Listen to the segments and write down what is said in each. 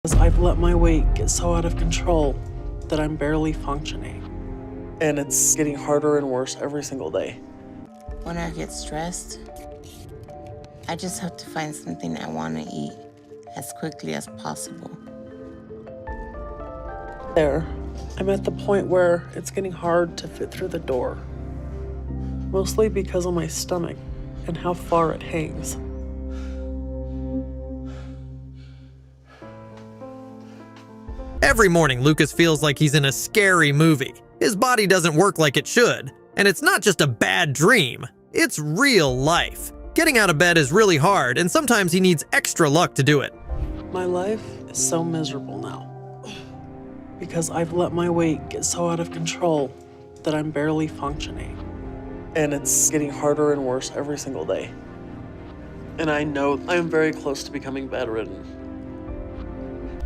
I've let my weight get so out of control that I'm barely functioning. And it's getting harder and worse every single day. When I get stressed, I just have to find something I want to eat as quickly as possible. There, I'm at the point where it's getting hard to fit through the door. Mostly because of my stomach and how far it hangs. Every morning, Lucas feels like he's in a scary movie. His body doesn't work like it should, and it's not just a bad dream, it's real life. Getting out of bed is really hard, and sometimes he needs extra luck to do it. My life is so miserable now because I've let my weight get so out of control that I'm barely functioning. And it's getting harder and worse every single day. And I know I'm very close to becoming bedridden.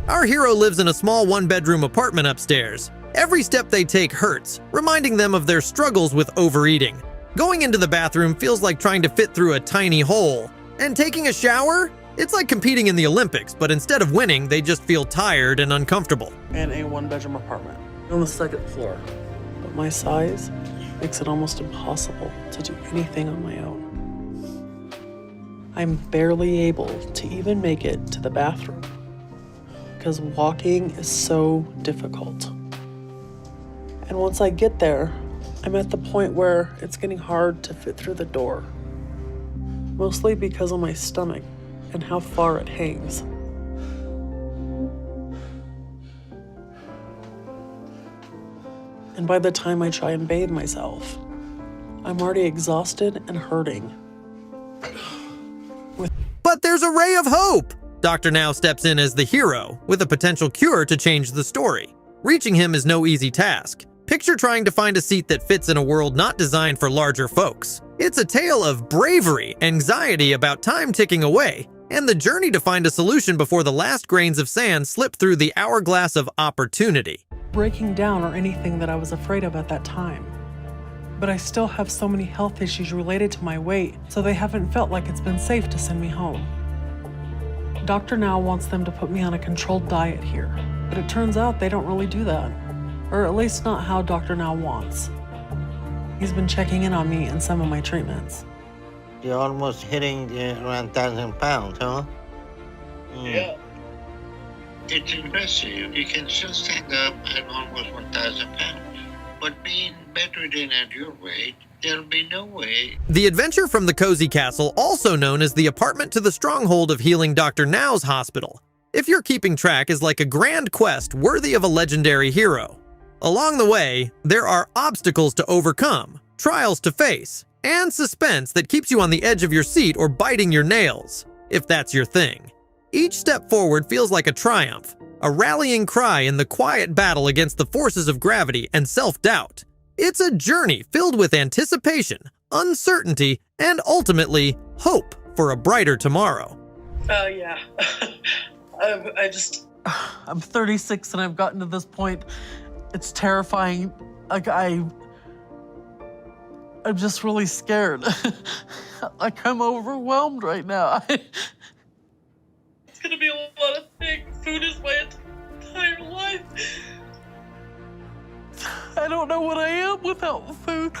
Our hero lives in a small one-bedroom apartment upstairs. Every step they take hurts, reminding them of their struggles with overeating. Going into the bathroom feels like trying to fit through a tiny hole. And taking a shower? It's like competing in the Olympics, but instead of winning, they just feel tired and uncomfortable. And a one-bedroom apartment on the second floor. But my size makes it almost impossible to do anything on my own. I'm barely able to even make it to the bathroom because walking is so difficult. And once I get there, I'm at the point where it's getting hard to fit through the door. Mostly because of my stomach and how far it hangs. And by the time I try and bathe myself, I'm already exhausted and hurting. But there's a ray of hope! Dr. Now steps in as the hero, with a potential cure to change the story. Reaching him is no easy task. Picture trying to find a seat that fits in a world not designed for larger folks. It's a tale of bravery, anxiety about time ticking away, and the journey to find a solution before the last grains of sand slip through the hourglass of opportunity. Breaking down or anything that I was afraid of at that time. But I still have so many health issues related to my weight, so they haven't felt like it's been safe to send me home. Dr. Now wants them to put me on a controlled diet here, but it turns out they don't really do that. Or at least not how Dr. Now wants. He's been checking in on me in some of my treatments. You're almost hitting around 1,000 pounds, huh? Yeah. It's impressive. You can still stand up at almost 1,000 pounds. But being bedridden at your weight, there'll be no way. The adventure from the Cozy Castle, also known as the apartment to the stronghold of healing Dr. Now's hospital, if you're keeping track, is like a grand quest worthy of a legendary hero. Along the way, there are obstacles to overcome, trials to face, and suspense that keeps you on the edge of your seat or biting your nails, if that's your thing. Each step forward feels like a triumph, a rallying cry in the quiet battle against the forces of gravity and self-doubt. It's a journey filled with anticipation, uncertainty, and ultimately, hope for a brighter tomorrow. Yeah. I'm 36 and I've gotten to this point. It's terrifying. Like, I'm just really scared. Like, I'm overwhelmed right now. It's gonna be a lot of things. Food is my entire life. I don't know what I am without food.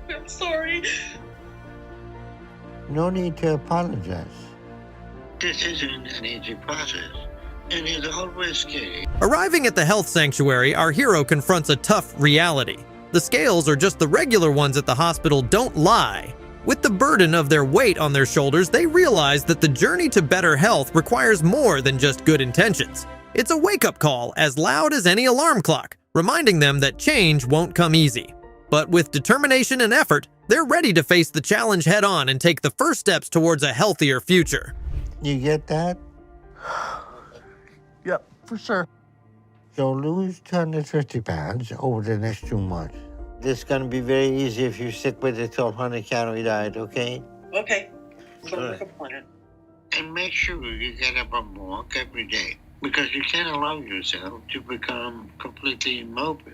I'm sorry. No need to apologize. This isn't an easy process, and it's always scary. Arriving at the health sanctuary, our hero confronts a tough reality. The scales, or just the regular ones at the hospital, don't lie. With the burden of their weight on their shoulders, they realize that the journey to better health requires more than just good intentions. It's a wake-up call as loud as any alarm clock, reminding them that change won't come easy. But with determination and effort, they're ready to face the challenge head-on and take the first steps towards a healthier future. You get that? Yep, for sure. So lose 250 pounds over the next 2 months. This is going to be very easy if you stick with the 1,200 calorie diet, okay? Okay. Sounds like a plan. And make sure you get up and walk every day, because you can't allow yourself to become completely immobile.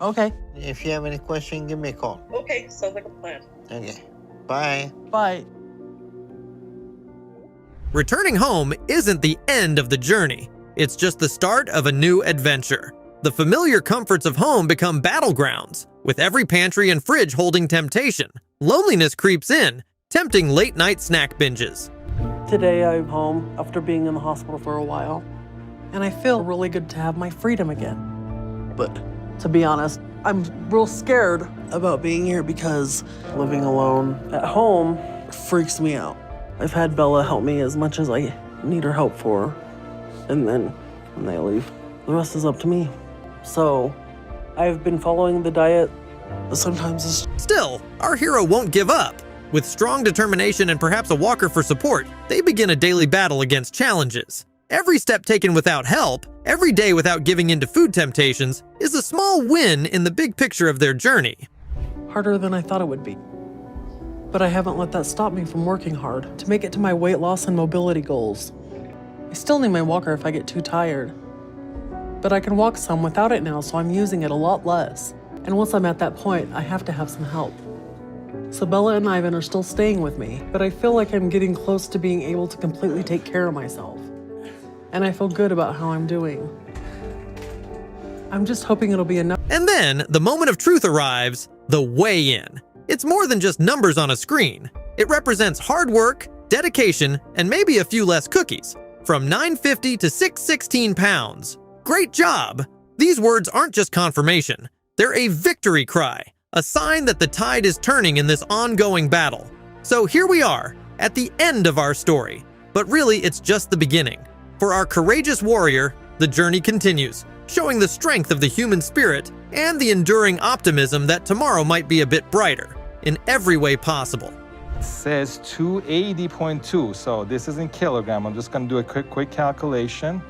Okay. If you have any questions, give me a call. Okay, sounds like a plan. Okay. Bye. Bye. Returning home isn't the end of the journey. It's just the start of a new adventure. The familiar comforts of home become battlegrounds, with every pantry and fridge holding temptation. Loneliness creeps in, tempting late-night snack binges. Today I'm home after being in the hospital for a while, and I feel really good to have my freedom again. But to be honest, I'm real scared about being here because living alone at home freaks me out. I've had Bella help me as much as I need her help for, and then when they leave, the rest is up to me. So I've been following the diet. Sometimes it's... Still, our hero won't give up. With strong determination and perhaps a walker for support, they begin a daily battle against challenges. Every step taken without help, every day without giving in to food temptations, is a small win in the big picture of their journey. harder than I thought it would be. But I haven't let that stop me from working hard to make it to my weight loss and mobility goals. I still need my walker if I get too tired. But I can walk some without it now, so I'm using it a lot less. And once I'm at that point, I have to have some help. So Bella and Ivan are still staying with me, but I feel like I'm getting close to being able to completely take care of myself. And I feel good about how I'm doing. I'm just hoping it'll be enough. And then, the moment of truth arrives, the weigh-in. It's more than just numbers on a screen. It represents hard work, dedication, and maybe a few less cookies. From 950 to 616 pounds. Great job! These words aren't just confirmation. They're a victory cry, a sign that the tide is turning in this ongoing battle. So here we are, at the end of our story. But really, it's just the beginning. For our courageous warrior, the journey continues, showing the strength of the human spirit and the enduring optimism that tomorrow might be a bit brighter, in every way possible. It says 280.2, so this is in kilogram. I'm just gonna do a quick calculation.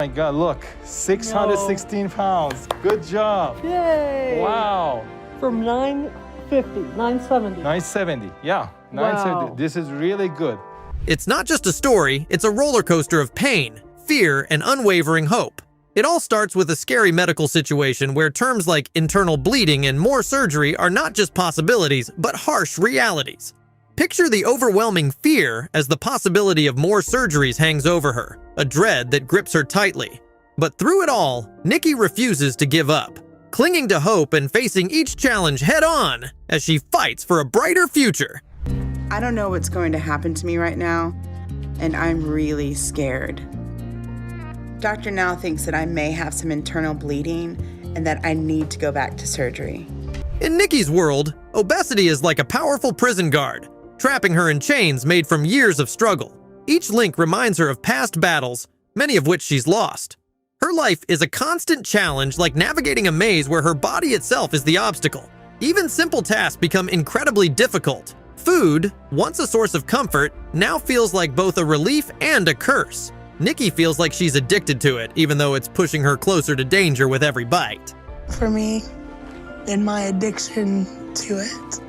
My God, look, 616 pounds. Good job. Yay! Wow. From 950, 970. 970, yeah, 970. Wow. This is really good. It's not just a story, it's a roller coaster of pain, fear, and unwavering hope. It all starts with a scary medical situation where terms like internal bleeding and more surgery are not just possibilities, but harsh realities. Picture the overwhelming fear as the possibility of more surgeries hangs over her, a dread that grips her tightly. But through it all, Nikki refuses to give up, clinging to hope and facing each challenge head-on as she fights for a brighter future. I don't know what's going to happen to me right now, and I'm really scared. Dr. Now thinks that I may have some internal bleeding and that I need to go back to surgery. In Nikki's world, obesity is like a powerful prison guard, trapping her in chains made from years of struggle. Each link reminds her of past battles, many of which she's lost. Her life is a constant challenge, like navigating a maze where her body itself is the obstacle. Even simple tasks become incredibly difficult. Food, once a source of comfort, now feels like both a relief and a curse. Nikki feels like she's addicted to it, even though it's pushing her closer to danger with every bite. For me, and my addiction to it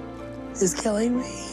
is killing me.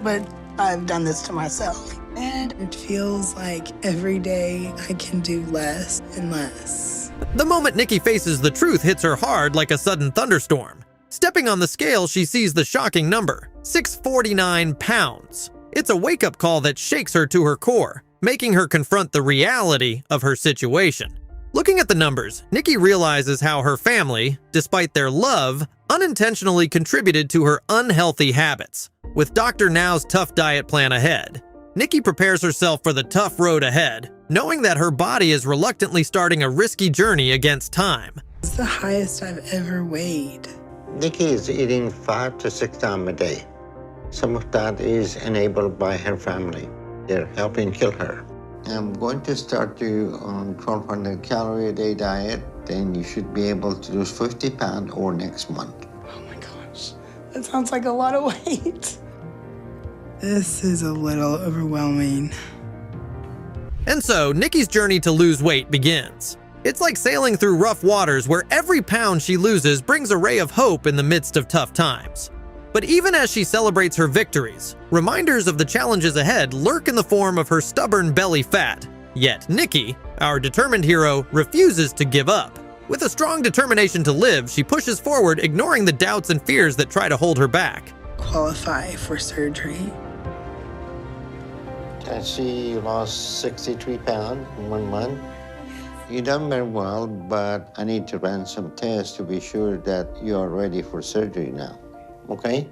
But I've done this to myself. And it feels like every day I can do less and less. The moment Nikki faces the truth hits her hard like a sudden thunderstorm. Stepping on the scale, she sees the shocking number, 649 pounds. It's a wake-up call that shakes her to her core, making her confront the reality of her situation. Looking at the numbers, Nikki realizes how her family, despite their love, unintentionally contributed to her unhealthy habits. With Dr. Now's tough diet plan ahead, Nikki prepares herself for the tough road ahead, knowing that her body is reluctantly starting a risky journey against time. It's the highest I've ever weighed. Nikki is eating 5 to 6 times a day. Some of that is enabled by her family. They're helping kill her. I'm going to start you on 1,200 calorie a day diet. Then you should be able to lose 50 pounds or next month. Oh my gosh, that sounds like a lot of weight. This is a little overwhelming. And so, Nikki's journey to lose weight begins. It's like sailing through rough waters where every pound she loses brings a ray of hope in the midst of tough times. But even as she celebrates her victories, reminders of the challenges ahead lurk in the form of her stubborn belly fat. Yet Nikki, our determined hero, refuses to give up. With a strong determination to live, she pushes forward, ignoring the doubts and fears that try to hold her back. Qualify for surgery. and she lost 63 pounds in 1 month. You done very well, but I need to run some tests to be sure that you are ready for surgery now. Okay?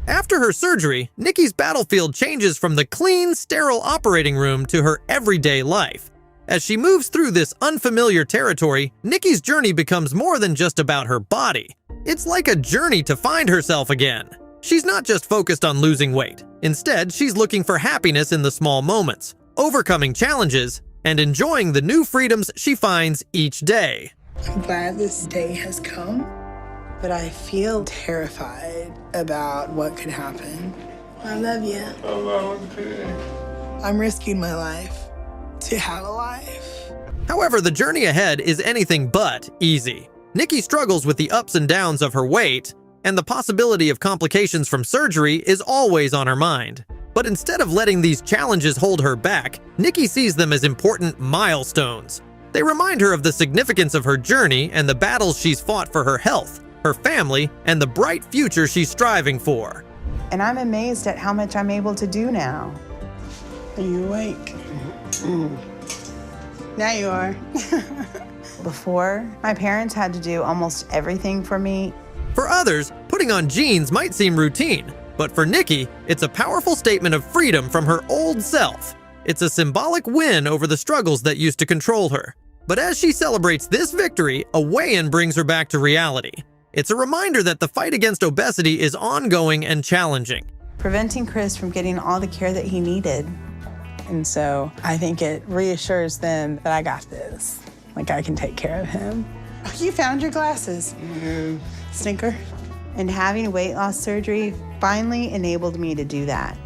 After her surgery, Nikki's battlefield changes from the clean, sterile operating room to her everyday life. As she moves through this unfamiliar territory, Nikki's journey becomes more than just about her body. It's like a journey to find herself again. She's not just focused on losing weight. Instead, she's looking for happiness in the small moments, overcoming challenges, and enjoying the new freedoms she finds each day. I'm glad this day has come, but I feel terrified about what could happen. I love you. I love you. I'm risking my life to have a life. However, the journey ahead is anything but easy. Nikki struggles with the ups and downs of her weight, and the possibility of complications from surgery is always on her mind. But instead of letting these challenges hold her back, Nikki sees them as important milestones. They remind her of the significance of her journey and the battles she's fought for her health, her family, and the bright future she's striving for. And I'm amazed at how much I'm able to do now. Are you awake? Now you are. Before, my parents had to do almost everything for me. For others, putting on jeans might seem routine, but for Nikki, it's a powerful statement of freedom from her old self. It's a symbolic win over the struggles that used to control her. But as she celebrates this victory, a weigh-in brings her back to reality. It's a reminder that the fight against obesity is ongoing and challenging. Preventing Chris from getting all the care that he needed. And so I think it reassures them that I got this. Like I can take care of him. Oh, you found your glasses. Stinker. And having weight loss surgery finally enabled me to do that.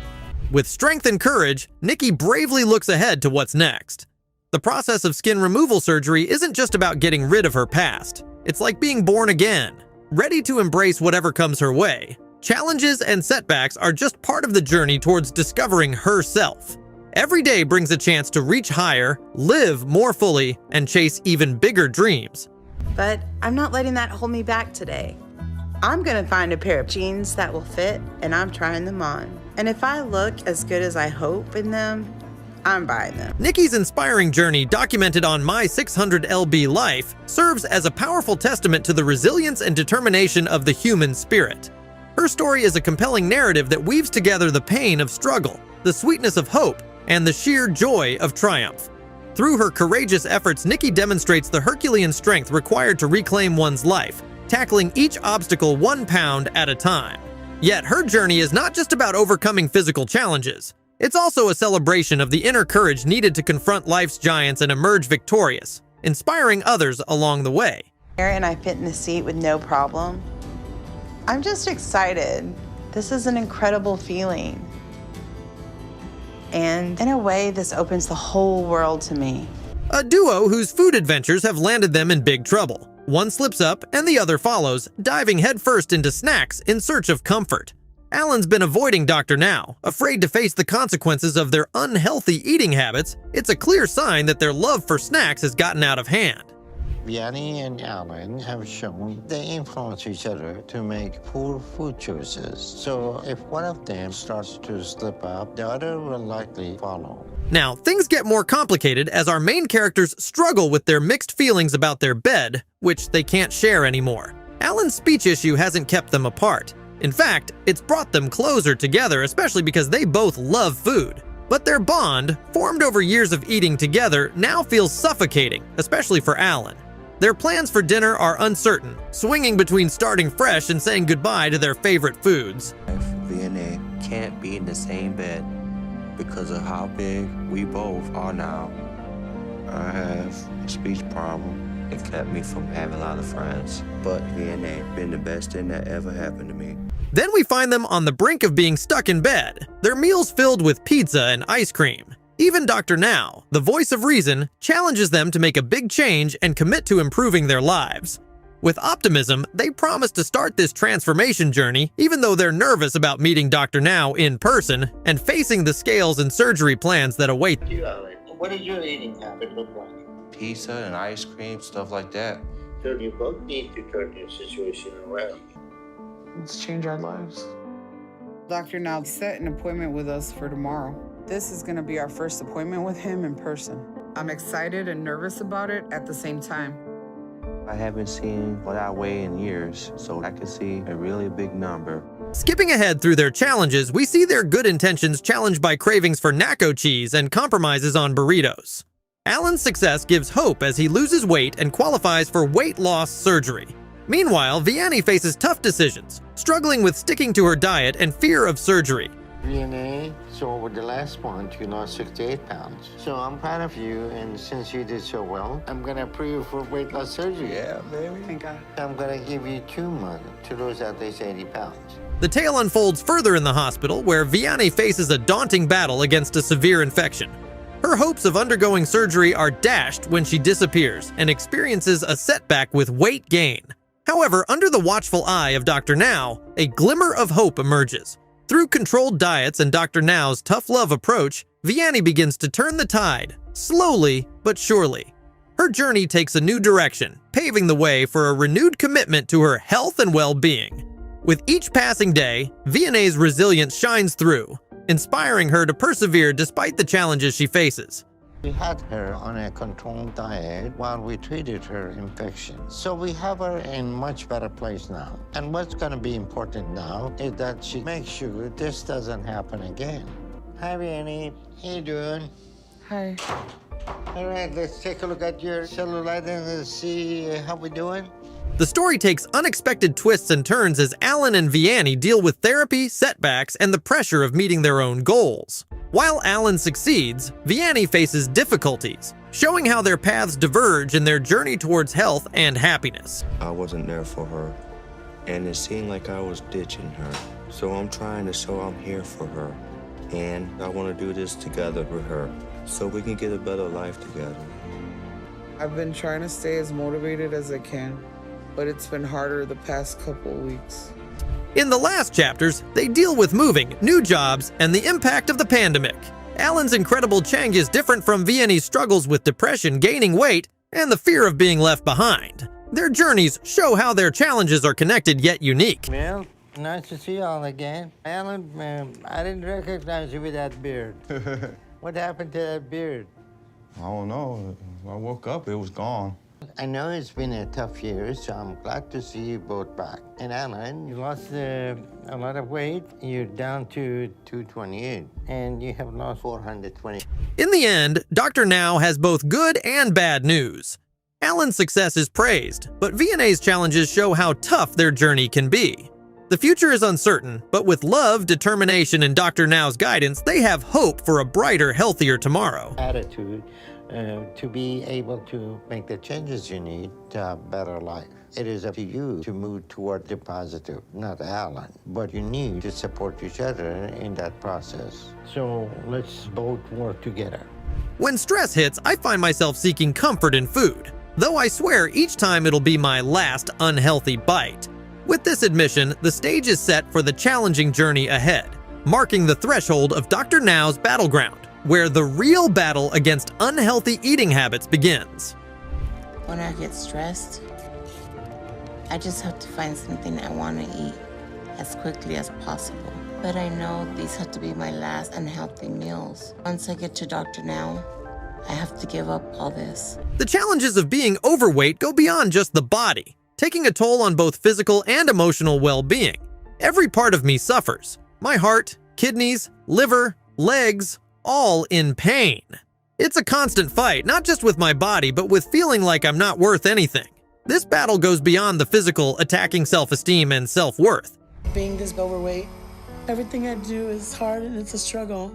With strength and courage, Nikki bravely looks ahead to what's next. The process of skin removal surgery isn't just about getting rid of her past. It's like being born again, ready to embrace whatever comes her way. Challenges and setbacks are just part of the journey towards discovering herself. Every day brings a chance to reach higher, live more fully, and chase even bigger dreams. But I'm not letting that hold me back today. I'm gonna find a pair of jeans that will fit, and I'm trying them on. And if I look as good as I hope in them, I'm buying them. Nikki's inspiring journey, documented on My 600lb Life, serves as a powerful testament to the resilience and determination of the human spirit. Her story is a compelling narrative that weaves together the pain of struggle, the sweetness of hope, and the sheer joy of triumph. Through her courageous efforts, Nikki demonstrates the Herculean strength required to reclaim one's life, tackling each obstacle 1 pound at a time. Yet her journey is not just about overcoming physical challenges. It's also a celebration of the inner courage needed to confront life's giants and emerge victorious, inspiring others along the way. And I fit in the seat with no problem. I'm just excited. This is an incredible feeling. And in a way, this opens the whole world to me. A duo whose food adventures have landed them in big trouble. One slips up and the other follows, diving headfirst into snacks in search of comfort. Alan's been avoiding Dr. Now, afraid to face the consequences of their unhealthy eating habits. It's a clear sign that their love for snacks has gotten out of hand. Vianney and Alan have shown they influence each other to make poor food choices. So if one of them starts to slip up, the other will likely follow. Now, things get more complicated as our main characters struggle with their mixed feelings about their bed, which they can't share anymore. Alan's speech issue hasn't kept them apart. In fact, it's brought them closer together, especially because they both love food. But their bond, formed over years of eating together, now feels suffocating, especially for Alan. Their plans for dinner are uncertain, swinging between starting fresh and saying goodbye to their favorite foods. Vianney can't be in the same bed because of how big we both are now. I have a speech problem. It kept me from having a lot of friends. But Vianney been the best thing that ever happened to me. Then we find them on the brink of being stuck in bed, their meals filled with pizza and ice cream. Even Dr. Now, the voice of reason, challenges them to make a big change and commit to improving their lives. With optimism, they promise to start this transformation journey, even though they're nervous about meeting Dr. Now in person and facing the scales and surgery plans that await. What does your eating habit look like? Pizza and ice cream, stuff like that. So you both need to turn your situation around. Let's change our lives. Dr. Now set an appointment with us for tomorrow. This is gonna be our first appointment with him in person. I'm excited and nervous about it at the same time. I haven't seen what I weigh in years, so I can see a really big number. Skipping ahead through their challenges, we see their good intentions challenged by cravings for nacho cheese and compromises on burritos. Alan's success gives hope as he loses weight and qualifies for weight loss surgery. Meanwhile, Vianney faces tough decisions, struggling with sticking to her diet and fear of surgery. DNA, so over the last month, you lost 68 pounds. So I'm proud of you, and since you did so well, I'm gonna approve you for weight loss surgery. Yeah, baby. Thank God. I'm gonna give you 2 months to lose at least 80 pounds. The tale unfolds further in the hospital, where Vianney faces a daunting battle against a severe infection. Her hopes of undergoing surgery are dashed when she disappears and experiences a setback with weight gain. However, under the watchful eye of Dr. Now, a glimmer of hope emerges. Through controlled diets and Dr. Now's tough love approach, Vianney begins to turn the tide, slowly but surely. Her journey takes a new direction, paving the way for a renewed commitment to her health and well-being. With each passing day, Vianney's resilience shines through, inspiring her to persevere despite the challenges she faces. We had her on a controlled diet while we treated her infection. So we have her in much better place now. And what's gonna be important now is that she makes sure this doesn't happen again. Hi, Vianney. How you doing? Hi. All right, let's take a look at your cellulite and see how we're doing. The story takes unexpected twists and turns as Alan and Vianney deal with therapy, setbacks, and the pressure of meeting their own goals. While Alan succeeds, Vianney faces difficulties, showing how their paths diverge in their journey towards health and happiness. I wasn't there for her, and it seemed like I was ditching her. So I'm trying to show I'm here for her, and I want to do this together with her so we can get a better life together. I've been trying to stay as motivated as I can, but it's been harder the past couple weeks. In the last chapters, they deal with moving, new jobs, and the impact of the pandemic. Alan's incredible change is different from Vianney's struggles with depression, gaining weight, and the fear of being left behind. Their journeys show how their challenges are connected yet unique. Well, nice to see you all again. Alan, I didn't recognize you with that beard. What happened to that beard? I don't know. I woke up, it was gone. I know it's been a tough year, so I'm glad to see you both back. And Alan, you lost a lot of weight. You're down to 228, and you have lost 420. In the end, Dr. Now has both good and bad news. Alan's success is praised, but Vianney's challenges show how tough their journey can be. The future is uncertain, but with love, determination, and Dr. Now's guidance, they have hope for a brighter, healthier tomorrow. Attitude to be able to make the changes you need to have a better life. It is up to you to move toward the positive, not Alan. But you need to support each other in that process. So let's both work together. When stress hits, I find myself seeking comfort in food, though I swear each time it'll be my last unhealthy bite. With this admission, the stage is set for the challenging journey ahead, marking the threshold of Dr. Now's battleground, where the real battle against unhealthy eating habits begins. When I get stressed, I just have to find something I want to eat as quickly as possible. But I know these have to be my last unhealthy meals. Once I get to Dr. Now, I have to give up all this. The challenges of being overweight go beyond just the body, taking a toll on both physical and emotional well-being. Every part of me suffers. My heart, kidneys, liver, legs, all in pain. It's a constant fight, not just with my body, but with feeling like I'm not worth anything. This battle goes beyond the physical, attacking self-esteem and self-worth. Being this overweight, everything I do is hard and it's a struggle.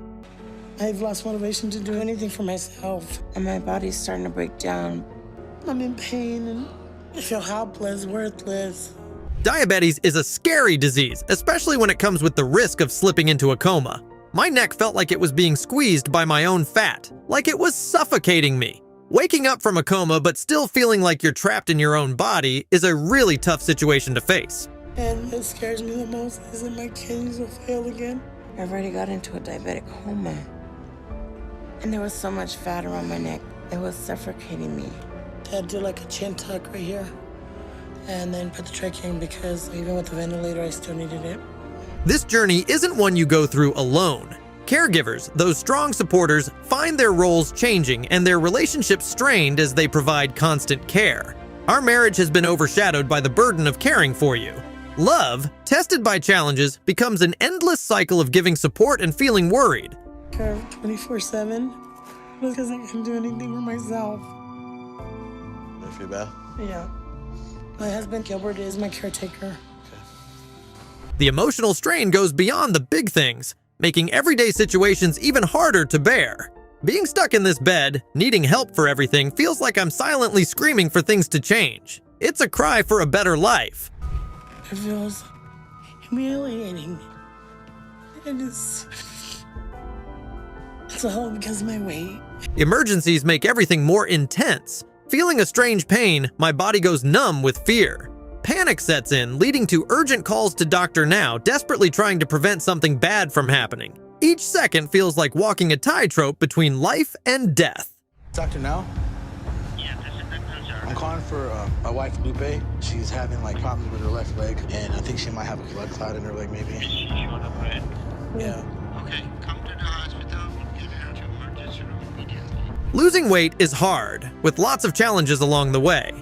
I've lost motivation to do anything for myself. And my body's starting to break down. I'm in pain and I feel helpless, worthless. Diabetes is a scary disease, especially when it comes with the risk of slipping into a coma. My neck felt like it was being squeezed by my own fat, like it was suffocating me. Waking up from a coma but still feeling like you're trapped in your own body is a really tough situation to face. And what scares me the most is that my kidneys will fail again. I've already got into a diabetic coma. And there was so much fat around my neck, it was suffocating me. I had to do like a chin tuck right here and then put the trach in because even with the ventilator, I still needed it. This journey isn't one you go through alone. Caregivers, those strong supporters, find their roles changing and their relationships strained as they provide constant care. Our marriage has been overshadowed by the burden of caring for you. Love, tested by challenges, becomes an endless cycle of giving support and feeling worried. Care 24/7 because I can't do anything for myself. You feel bad? Yeah. My husband Gilbert is my caretaker. The emotional strain goes beyond the big things, making everyday situations even harder to bear. Being stuck in this bed, needing help for everything, feels like I'm silently screaming for things to change. It's a cry for a better life. It feels humiliating. It's all because of my weight. Emergencies make everything more intense. Feeling a strange pain, my body goes numb with fear. Panic sets in, leading to urgent calls to Dr. Now, desperately trying to prevent something bad from happening. Each second feels like walking a tightrope between life and death. Dr. Now? Yeah, this is Dr. Zara. I'm calling for my wife, Lupe. She's having like problems with her left leg, and I think she might have a blood clot in her leg, maybe. Is she short of breath? Yeah. Okay, come to the hospital. Get her to emergency room immediately. Losing weight is hard, with lots of challenges along the way.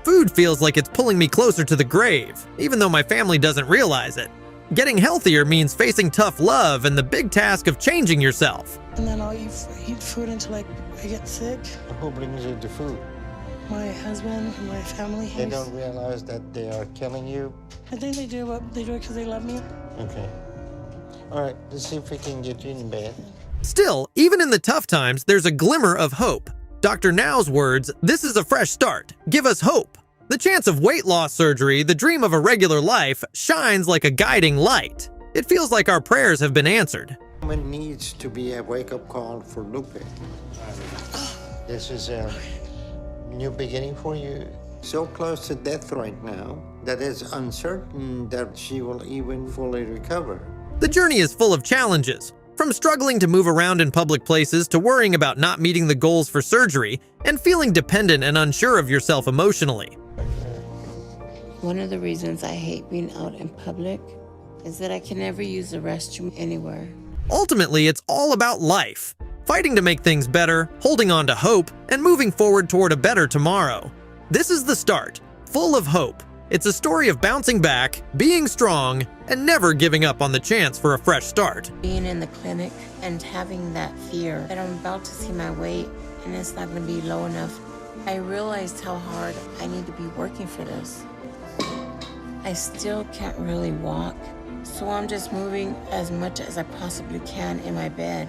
Food feels like it's pulling me closer to the grave, even though my family doesn't realize it. Getting healthier means facing tough love and the big task of changing yourself. And then I'll eat food until I get sick. Who brings you the food? My husband and my family. They don't realize that they are killing you? I think they do, but they do it because they love me. Okay. All right, let's see if we can get you in bed. Still, even in the tough times, there's a glimmer of hope. Dr. Now's words, "This is a fresh start. Give us hope." The chance of weight loss surgery, the dream of a regular life, shines like a guiding light. It feels like our prayers have been answered. It needs to be a wake-up call for Lupe. This is a new beginning for you. So close to death right now that it's uncertain that she will even fully recover. The journey is full of challenges. From struggling to move around in public places to worrying about not meeting the goals for surgery and feeling dependent and unsure of yourself emotionally. One of the reasons I hate being out in public is that I can never use the restroom anywhere. Ultimately, it's all about life. Fighting to make things better, holding on to hope, and moving forward toward a better tomorrow. This is the start, full of hope. It's a story of bouncing back, being strong, and never giving up on the chance for a fresh start. Being in the clinic and having that fear that I'm about to see my weight and it's not going to be low enough, I realized how hard I need to be working for this. I still can't really walk, so I'm just moving as much as I possibly can in my bed.